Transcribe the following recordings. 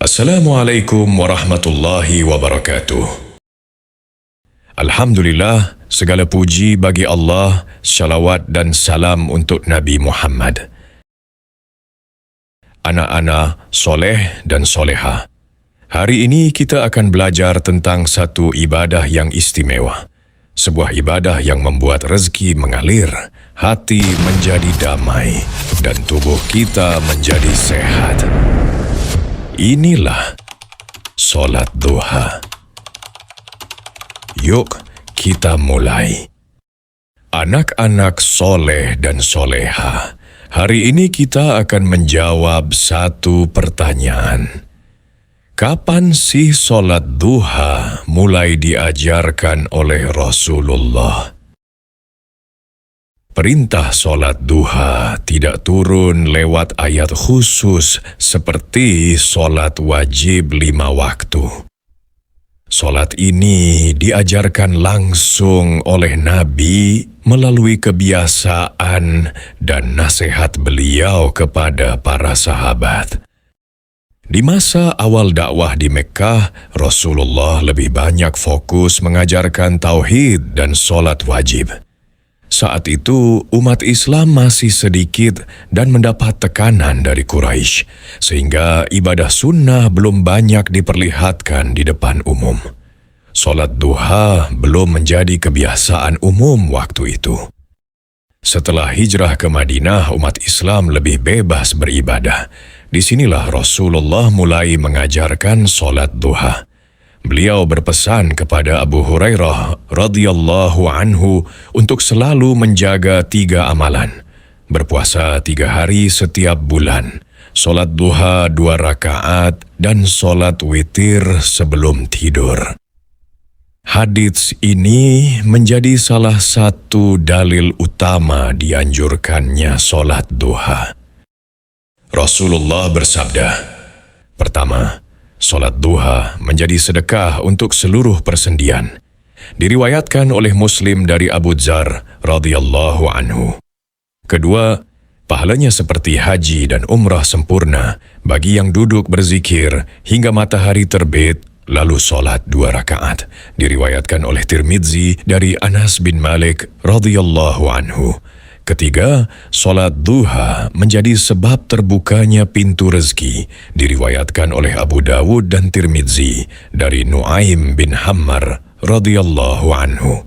Assalamualaikum warahmatullahi wabarakatuh. Alhamdulillah, segala puji bagi Allah, syalawat dan salam untuk Nabi Muhammad. Anak-anak soleh dan soleha, hari ini kita akan belajar tentang satu ibadah yang istimewa. Sebuah ibadah yang membuat rezeki mengalir, hati menjadi damai, dan tubuh kita menjadi sehat. Inilah solat duha. Yuk kita mulai. Anak-anak soleh dan soleha, hari ini kita akan menjawab satu pertanyaan. Kapan sih solat duha mulai diajarkan oleh Rasulullah? Perintah solat duha tidak turun lewat ayat khusus seperti solat wajib 5 waktu. Solat ini diajarkan langsung oleh Nabi melalui kebiasaan dan nasihat beliau kepada para sahabat. Di masa awal dakwah di Mekkah, Rasulullah lebih banyak fokus mengajarkan tauhid dan solat wajib. Saat itu, umat Islam masih sedikit dan mendapat tekanan dari Quraisy, sehingga ibadah sunnah belum banyak diperlihatkan di depan umum. Solat duha belum menjadi kebiasaan umum waktu itu. Setelah hijrah ke Madinah, umat Islam lebih bebas beribadah. Disinilah Rasulullah mulai mengajarkan solat duha. Beliau berpesan kepada Abu Hurairah radhiyallahu anhu untuk selalu menjaga 3 amalan. Berpuasa 3 hari setiap bulan, solat duha 2 rakaat, dan solat witir sebelum tidur. Hadits ini menjadi salah satu dalil utama dianjurkannya solat duha. Rasulullah bersabda, pertama, solat duha menjadi sedekah untuk seluruh persendian. Diriwayatkan oleh Muslim dari Abu Dzar radhiyallahu anhu. Kedua, pahalanya seperti haji dan umrah sempurna bagi yang duduk berzikir hingga matahari terbit lalu solat 2 rakaat. Diriwayatkan oleh Tirmidzi dari Anas bin Malik radhiyallahu anhu. Ketiga, solat duha menjadi sebab terbukanya pintu rezeki. Diriwayatkan oleh Abu Dawud dan Tirmidzi dari Nuaim bin Hammar radhiyallahu anhu.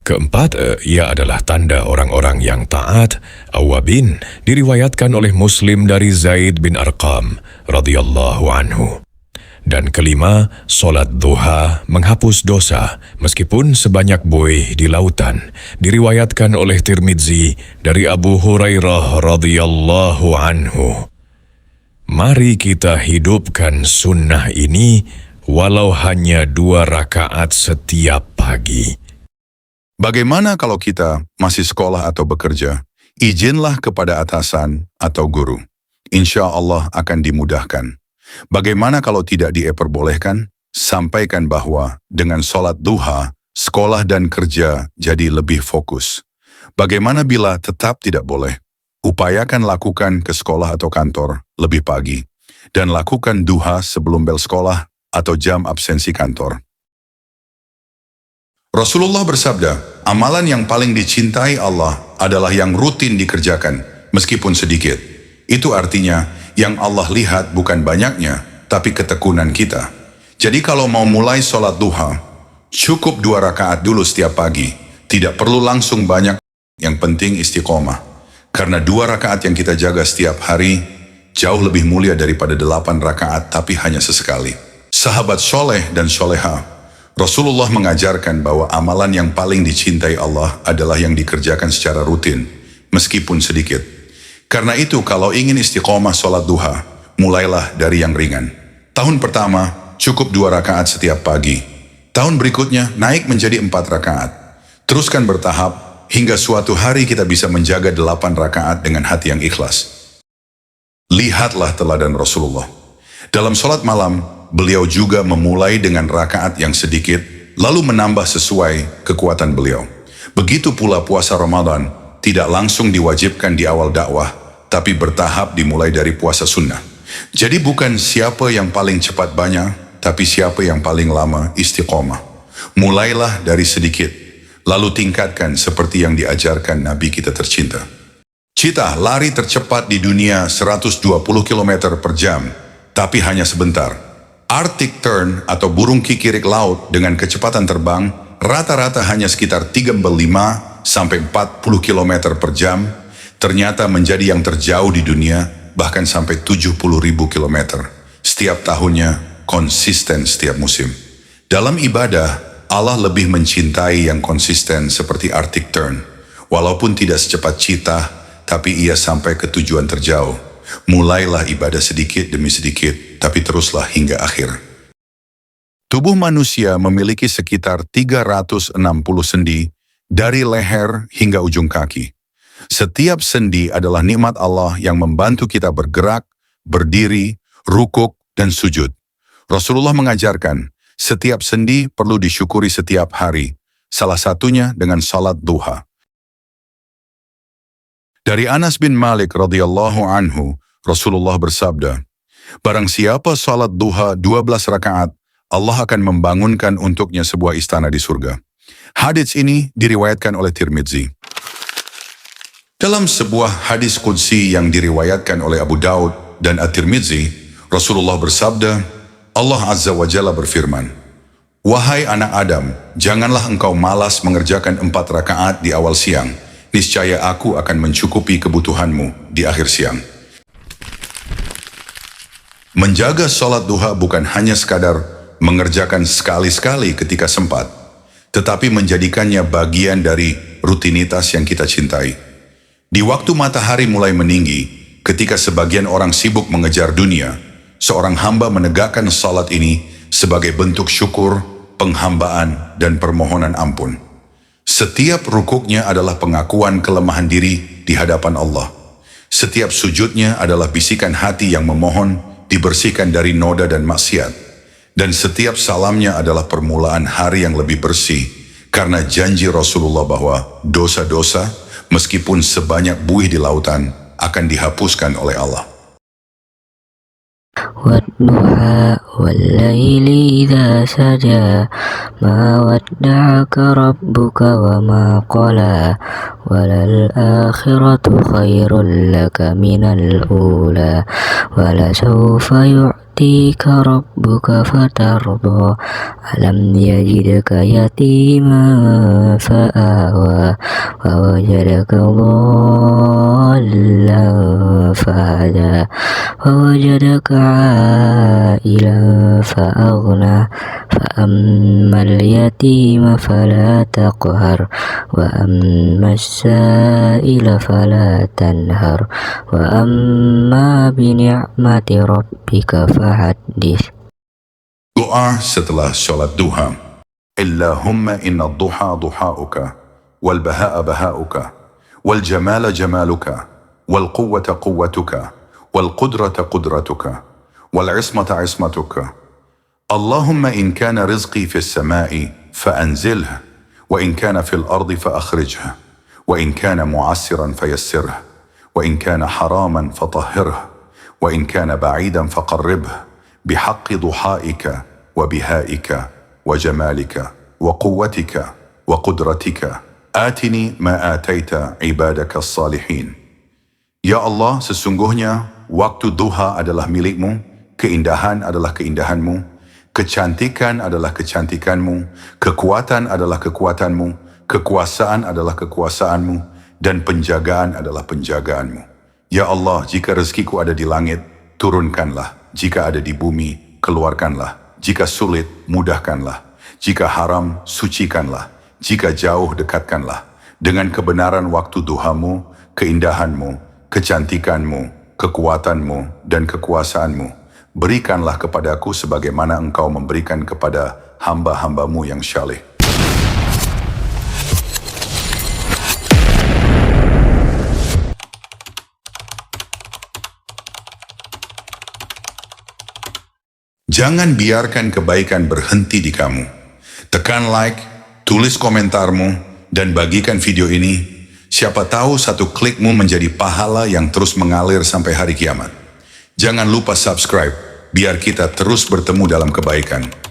Keempat, ia adalah tanda orang-orang yang taat, awabin. Diriwayatkan oleh Muslim dari Zaid bin Arqam radhiyallahu anhu. Dan kelima, solat duha menghapus dosa meskipun sebanyak buih di lautan. Diriwayatkan oleh Tirmidzi dari Abu Hurairah radhiyallahu anhu. Mari kita hidupkan sunnah ini walau hanya 2 rakaat setiap pagi. Bagaimana kalau kita masih sekolah atau bekerja? Izinlah kepada atasan atau guru. Insya Allah akan dimudahkan. Bagaimana kalau tidak diperbolehkan? Sampaikan bahwa dengan solat duha, sekolah dan kerja jadi lebih fokus. Bagaimana bila tetap tidak boleh? Upayakan lakukan ke sekolah atau kantor lebih pagi, dan lakukan duha sebelum bel sekolah atau jam absensi kantor. Rasulullah bersabda, amalan yang paling dicintai Allah adalah yang rutin dikerjakan, meskipun sedikit. Itu artinya, yang Allah lihat bukan banyaknya, tapi ketekunan kita. Jadi kalau mau mulai sholat duha, cukup 2 rakaat dulu setiap pagi. Tidak perlu langsung banyak, yang penting istiqomah. Karena 2 rakaat yang kita jaga setiap hari, jauh lebih mulia daripada 8 rakaat, tapi hanya sesekali. Sahabat soleh dan soleha, Rasulullah mengajarkan bahwa amalan yang paling dicintai Allah adalah yang dikerjakan secara rutin, meskipun sedikit. Karena itu kalau ingin istiqomah sholat duha, mulailah dari yang ringan. Tahun pertama, cukup 2 rakaat setiap pagi. Tahun berikutnya, naik menjadi 4 rakaat. Teruskan bertahap, hingga suatu hari kita bisa menjaga 8 rakaat dengan hati yang ikhlas. Lihatlah teladan Rasulullah. Dalam sholat malam, beliau juga memulai dengan rakaat yang sedikit, lalu menambah sesuai kekuatan beliau. Begitu pula puasa Ramadan, tidak langsung diwajibkan di awal dakwah, tapi bertahap dimulai dari puasa sunnah. Jadi bukan siapa yang paling cepat banyak, tapi siapa yang paling lama istiqomah. Mulailah dari sedikit, lalu tingkatkan seperti yang diajarkan Nabi kita tercinta. Cheetah lari tercepat di dunia 120 km per jam, tapi hanya sebentar. Arctic tern atau burung kikirik laut dengan kecepatan terbang rata-rata hanya sekitar 35 sampai 40 km per jam, ternyata menjadi yang terjauh di dunia, bahkan sampai 70.000 km. Setiap tahunnya, konsisten setiap musim. Dalam ibadah, Allah lebih mencintai yang konsisten seperti Arctic tern. Walaupun tidak secepat cheetah, tapi ia sampai ke tujuan terjauh. Mulailah ibadah sedikit demi sedikit, tapi teruslah hingga akhir. Tubuh manusia memiliki sekitar 360 sendi dari leher hingga ujung kaki. Setiap sendi adalah nikmat Allah yang membantu kita bergerak, berdiri, rukuk, dan sujud. Rasulullah mengajarkan, setiap sendi perlu disyukuri setiap hari, salah satunya dengan salat duha. Dari Anas bin Malik radhiyallahu anhu, Rasulullah bersabda, barang siapa salat duha 12 rakaat, Allah akan membangunkan untuknya sebuah istana di surga. Hadits ini diriwayatkan oleh Tirmidzi. Dalam sebuah hadis qudsi yang diriwayatkan oleh Abu Daud dan At-Tirmidzi, Rasulullah bersabda, Allah Azza wa Jalla berfirman, wahai anak Adam, janganlah engkau malas mengerjakan 4 rakaat di awal siang, niscaya aku akan mencukupi kebutuhanmu di akhir siang. Menjaga sholat duha bukan hanya sekadar mengerjakan sekali-sekali ketika sempat, tetapi menjadikannya bagian dari rutinitas yang kita cintai. Di waktu matahari mulai meninggi, ketika sebagian orang sibuk mengejar dunia, seorang hamba menegakkan salat ini sebagai bentuk syukur, penghambaan, dan permohonan ampun. Setiap rukuknya adalah pengakuan kelemahan diri di hadapan Allah. Setiap sujudnya adalah bisikan hati yang memohon dibersihkan dari noda dan maksiat. Dan setiap salamnya adalah permulaan hari yang lebih bersih, karena janji Rasulullah bahwa dosa-dosa, meskipun sebanyak buih di lautan, akan dihapuskan oleh Allah. والضحى والليل إذا سجى ما ودعك ربك وما قلى وللآخرة خير لك من الأولى ولسوف يعطيك ربك فترضى ألم يجدك يتيما فآوى ووجدك ضالا فهدى ووجدك عائلا فأغنى فأما اليتيم فلا تقهر وأما السائل فلا تنهر وأما بنعمة ربك فحدث. Doa setelah sholat duha. Allahumma inna duha duhauka, wal baha'a bahauka, wal jamala jamaluka, wal quwwata quwwatuka, wal qudrata qudratuka, wal ismata ismatuka. Allahumma in kana rizqi fi as-sama'i fa'anzilhu, wa in kana fil ardi fa'akhrijhu, wa in kana mu'assiran fayassirhu, wa in kana haraman fatahhirhu, wa in kana ba'idan faqarribhu. بحق ضحائك وبهائك وجمالك وقوتك وقدرتك آتني ما آتيت عبادك الصالحين. Ya Allah, sesungguhnya waktu duha adalah milikmu, keindahan adalah keindahanmu, kecantikan adalah kecantikanmu, kekuatan adalah kekuatanmu, kekuasaan adalah kekuasaanmu, dan penjagaan adalah penjagaanmu. Ya Allah, jika rezekiku ada di langit, turunkanlah. Jika ada di bumi, keluarkanlah. Jika sulit, mudahkanlah. Jika haram, sucikanlah. Jika jauh, dekatkanlah. Dengan kebenaran waktu duhamu, keindahanmu, kecantikanmu, kekuatanmu, dan kekuasaanmu, berikanlah kepadaku sebagaimana engkau memberikan kepada hamba-hambamu yang syaleh. Jangan biarkan kebaikan berhenti di kamu. Tekan like, tulis komentarmu, dan bagikan video ini. Siapa tahu satu klikmu menjadi pahala yang terus mengalir sampai hari kiamat. Jangan lupa subscribe, biar kita terus bertemu dalam kebaikan.